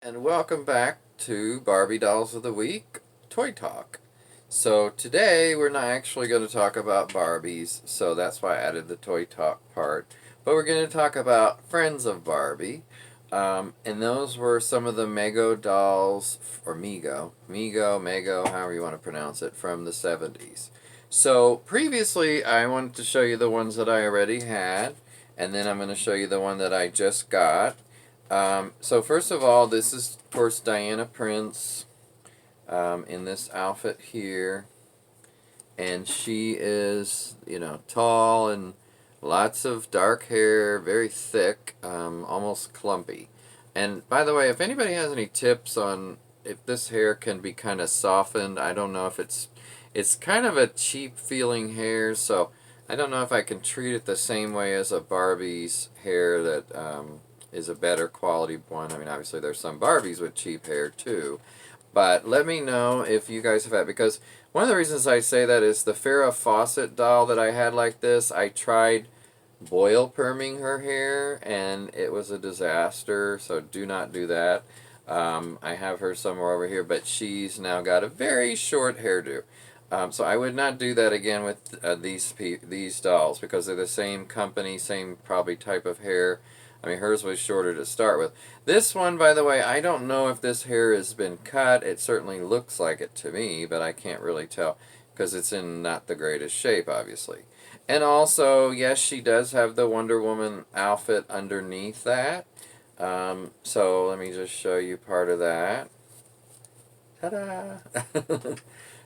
and welcome back to Barbie Dolls of the Week Toy Talk. So today we're not actually going to talk about Barbies, so that's why I added the Toy Talk part. But we're going to talk about Friends of Barbie, and those were some of the Mego dolls, or Mego, however you want to pronounce it, from the 70s. So previously I wanted to show you the ones that I already had, and then I'm going to show you the one that I just got. So first of all, this is, of course, Diana Prince in this outfit here. And she is, tall and lots of dark hair, very thick, almost clumpy. And by the way, if anybody has any tips on if this hair can be kind of softened, I don't know if it's kind of a cheap feeling hair, so I don't know if I can treat it the same way as a Barbie's hair that is a better quality one. I mean, obviously there's some Barbies with cheap hair too, but let me know if you guys have had, because one of the reasons I say that is the Farrah Fawcett doll that I had like this, I tried boil perming her hair and it was a disaster, so do not do that. I have her somewhere over here, but she's now got a very short hairdo. So I would not do that again with these dolls because they're the same company, same probably type of hair. I mean, hers was shorter to start with. This one, by the way, I don't know if this hair has been cut. It certainly looks like it to me, but I can't really tell because it's in not the greatest shape, obviously. And also, yes, she does have the Wonder Woman outfit underneath that. So let me just show you part of that. Ta-da!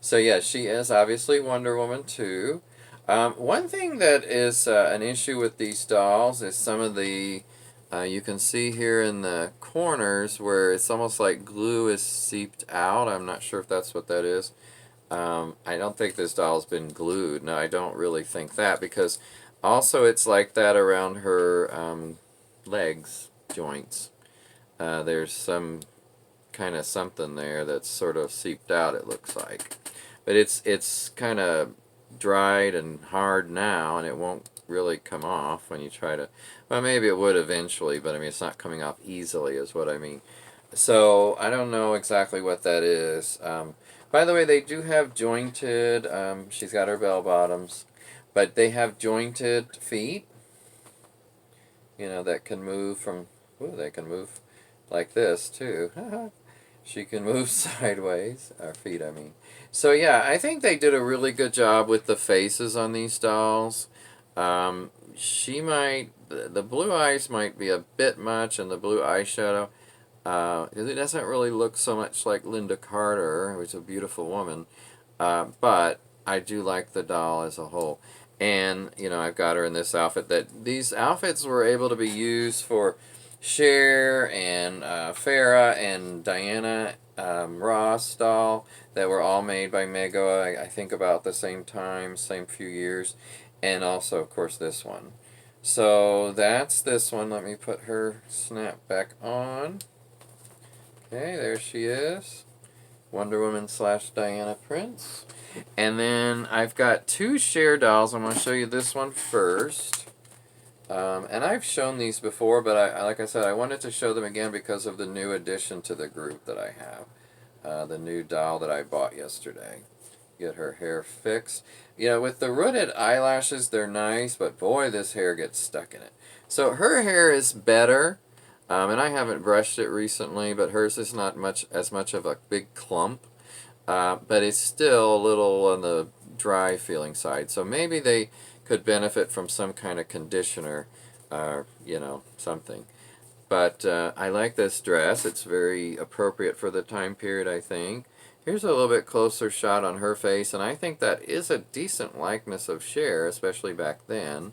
So yeah, she is obviously Wonder Woman too. One thing that is an issue with these dolls is some of the, you can see here in the corners where it's almost like glue is seeped out. I'm not sure if that's what that is. I don't think this doll's been glued. No, I don't really think that, because also it's like that around her legs joints. There's some kind of something there that's sort of seeped out, it looks like. But it's kind of dried and hard now, and it won't really come off when you try to, well, maybe it would eventually, but I mean, it's not coming off easily is what I mean. So I don't know exactly what that is. By the way, they do have jointed, she's got her bell bottoms, but they have jointed feet, that can move from, ooh, they can move like this too. She can move sideways, our feet, I mean. So yeah, I think they did a really good job with the faces on these dolls. She might, the blue eyes might be a bit much, and the blue eyeshadow, it doesn't really look so much like Linda Carter, who's a beautiful woman, but I do like the doll as a whole. And, I've got her in this outfit. These outfits were able to be used for Cher and Farrah and Diana Ross doll that were all made by Mego, I think about the same time, same few years, and also, of course, this one. So that's this one. Let me put her snap back on. Okay, there she is. Wonder Woman / Diana Prince. And then I've got two Cher dolls. I'm going to show you this one first. And I've shown these before, but like I said, I wanted to show them again because of the new addition to the group that I have. The new doll that I bought yesterday. Get her hair fixed. With the rooted eyelashes, they're nice, but boy, this hair gets stuck in it. So her hair is better, and I haven't brushed it recently, but hers is not as much of a big clump, but it's still a little on the dry feeling side. So maybe they could benefit from some kind of conditioner, something. But I like this dress. It's very appropriate for the time period, I think. Here's a little bit closer shot on her face, and I think that is a decent likeness of Cher, especially back then.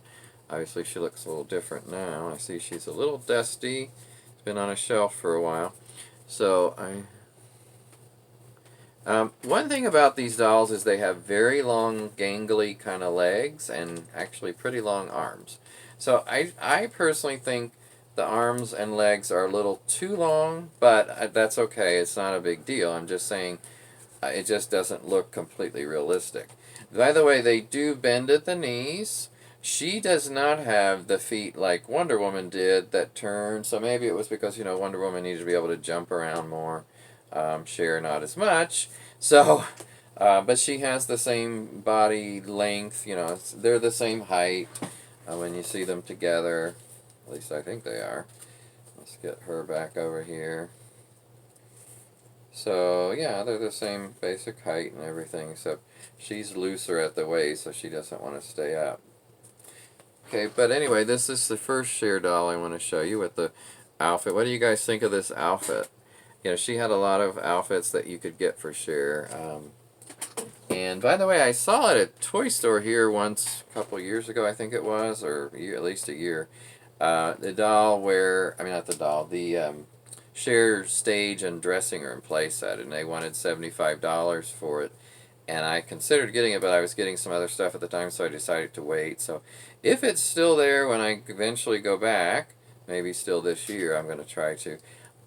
Obviously, she looks a little different now. I see she's a little dusty. It's been on a shelf for a while. So, one thing about these dolls is they have very long, gangly kind of legs and actually pretty long arms. So I personally think the arms and legs are a little too long, but that's okay. It's not a big deal. I'm just saying it just doesn't look completely realistic. By the way, they do bend at the knees. She does not have the feet like Wonder Woman did that turn. So maybe it was because, Wonder Woman needed to be able to jump around more. Cher not as much. So, but she has the same body length. They're the same height when you see them together. At least I think they are. Let's get her back over here. So, yeah, they're the same basic height and everything, except she's looser at the waist, so she doesn't want to stay up. Okay, but anyway, this is the first Cher doll I want to show you with the outfit. What do you guys think of this outfit? She had a lot of outfits that you could get for Cher. And by the way, I saw it at Toy Store here once, a couple years ago, I think it was, or at least a year. The doll not the doll, the Cher stage and dressing room playset, and they wanted $75 for it. And I considered getting it, but I was getting some other stuff at the time, so I decided to wait. So if it's still there when I eventually go back, maybe still this year, I'm going to try to.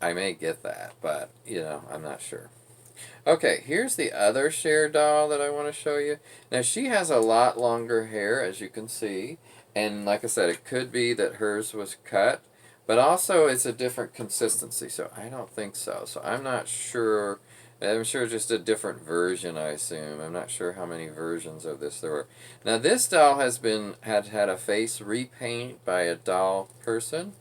I may get that, but, I'm not sure. Okay, here's the other Cher doll that I want to show you. Now, she has a lot longer hair, as you can see. And like I said, it could be that hers was cut. But also, it's a different consistency, so I don't think so. So I'm not sure. I'm sure just a different version, I assume. I'm not sure how many versions of this there were. Now, this doll had a face repaint by a doll person.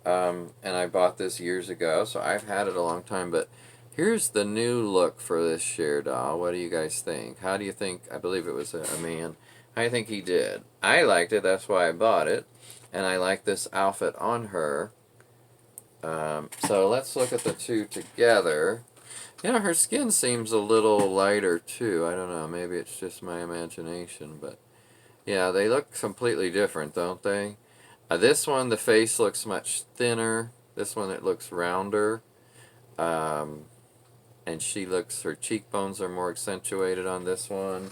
And I bought this years ago, so I've had it a long time. But here's the new look for this Cher doll. What do you guys think? How do you think? I believe it was a man. How do you think he did? I liked it. That's why I bought it. And I like this outfit on her. So let's look at the two together. Her skin seems a little lighter too. I don't know. Maybe it's just my imagination. But yeah, they look completely different, don't they? This one, the face looks much thinner. This one, it looks rounder. And her cheekbones are more accentuated on this one.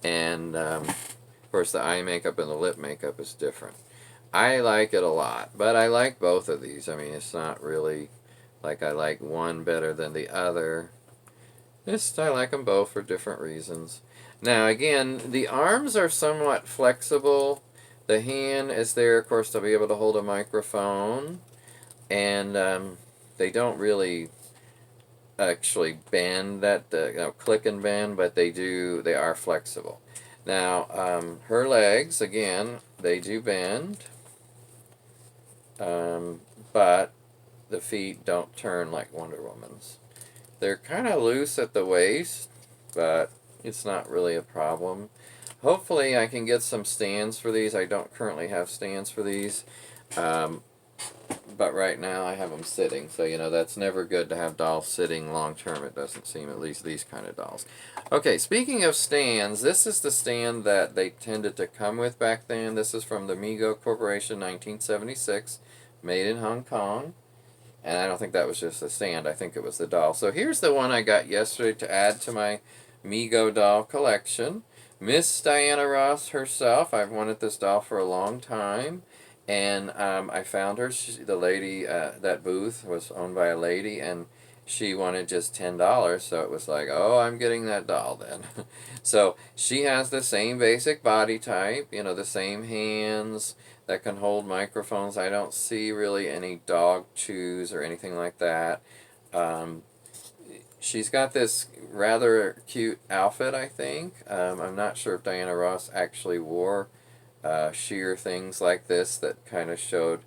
And, of course, the eye makeup and the lip makeup is different. I like it a lot, but I like both of these. I mean, it's not really like I like one better than the other. I like them both for different reasons. Now, again, the arms are somewhat flexible. The hand is there, of course, to be able to hold a microphone. And they don't really actually bend click and bend, but they are flexible. Now, her legs, again, they do bend. But the feet don't turn like Wonder Woman's. They're kind of loose at the waist, but it's not really a problem. Hopefully I can get some stands for these. I don't currently have stands for these. But right now I have them sitting. So, that's never good to have dolls sitting long term, it doesn't seem, at least these kind of dolls. Okay, speaking of stands, this is the stand that they tended to come with back then. This is from the Mego Corporation, 1976, made in Hong Kong. And I don't think that was just a stand, I think it was the doll. So here's the one I got yesterday to add to my Mego doll collection. Miss Diana Ross herself. I've wanted this doll for a long time. And I found her. The lady, that booth was owned by a lady, and she wanted just $10. So it was like, oh, I'm getting that doll then. So she has the same basic body type, the same hands that can hold microphones. I don't see really any dog chews or anything like that. She's got this rather cute outfit, I think. I'm not sure if Diana Ross actually wore sheer things like this that kind of showed,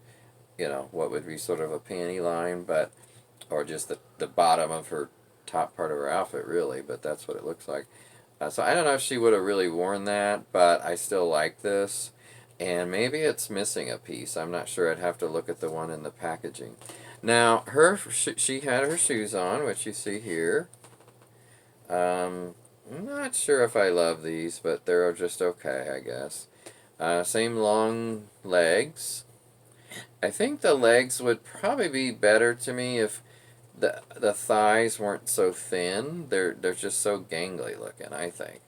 what would be sort of a panty line, or just the bottom of her top part of her outfit, really, but that's what it looks like. So I don't know if she would have really worn that, but I still like this. And maybe it's missing a piece. I'm not sure. I'd have to look at the one in the packaging. Now, she had her shoes on, which you see here. I'm not sure if I love these, but they're just okay, I guess. Same long legs. I think the legs would probably be better to me if the thighs weren't so thin. They're just so gangly looking, I think.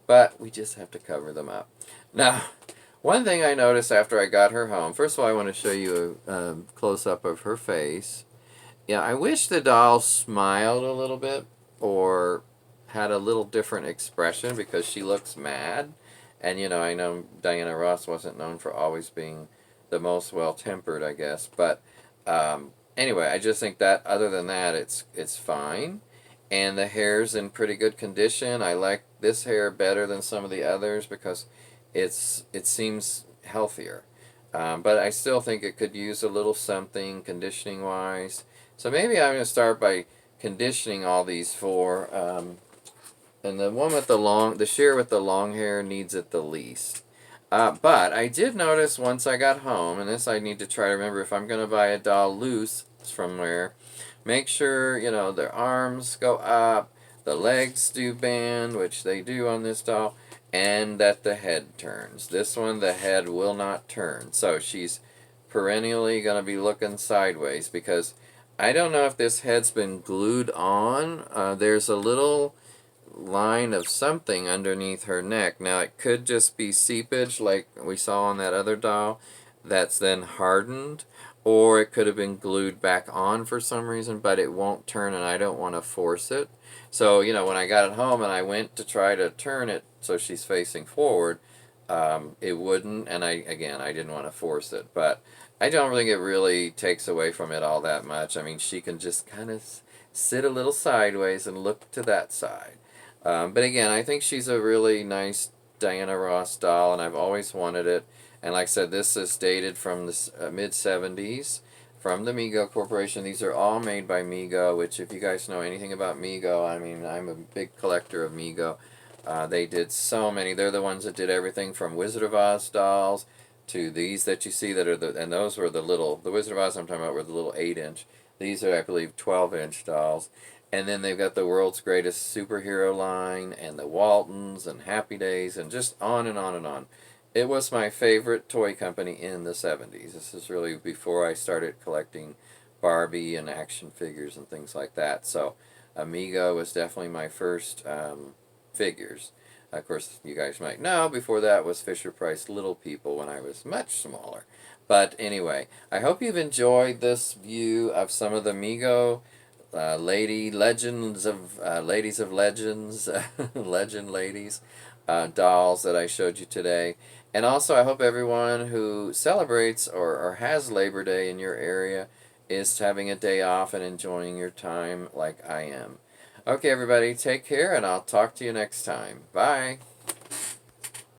But we just have to cover them up. Now, one thing I noticed after I got her home, first of all, I want to show you a close-up of her face. Yeah, I wish the doll smiled a little bit or had a little different expression because she looks mad. And, I know Diana Ross wasn't known for always being the most well-tempered, I guess. But anyway, I just think that other than that, it's fine. And the hair's in pretty good condition. I like this hair better than some of the others because it seems healthier. But I still think it could use a little something conditioning wise. So maybe I'm going to start by conditioning all these four. And the one with the Cher with the long hair needs it the least. But I did notice once I got home, and this I need to try to remember if I'm going to buy a doll loose from where, make sure, their arms go up, the legs do bend, which they do on this doll, and that the head turns. This one, the head will not turn. So she's perennially going to be looking sideways because I don't know if this head's been glued on. There's a little line of something underneath her neck. Now it could just be seepage like we saw on that other doll that's then hardened, or it could have been glued back on for some reason, but it won't turn and I don't want to force it. So, when I got it home and I went to try to turn it so she's facing forward, it wouldn't, and I didn't want to force it, but I don't think it really takes away from it all that much. I mean, she can just kind of sit a little sideways and look to that side. But again, I think she's a really nice Diana Ross doll, and I've always wanted it. And like I said, this is dated from the mid-70s from the Mego Corporation. These are all made by Mego, which if you guys know anything about Mego, I mean, I'm a big collector of Mego. They did so many. They're the ones that did everything from Wizard of Oz dolls to these that you see that are and those were the Wizard of Oz I'm talking about were the little 8-inch. These are, I believe, 12-inch dolls. And then they've got the world's greatest superhero line, and the Waltons, and Happy Days, and just on and on and on. It was my favorite toy company in the 70s. This is really before I started collecting Barbie and action figures and things like that. So Amigo was definitely my first figures. Of course, you guys might know, before that was Fisher-Price Little People when I was much smaller. But anyway, I hope you've enjoyed this view of some of the Mego ladies of legends, legend ladies, dolls that I showed you today. And also I hope everyone who celebrates or has Labor Day in your area is having a day off and enjoying your time like I am. Okay, everybody, take care, and I'll talk to you next time. Bye.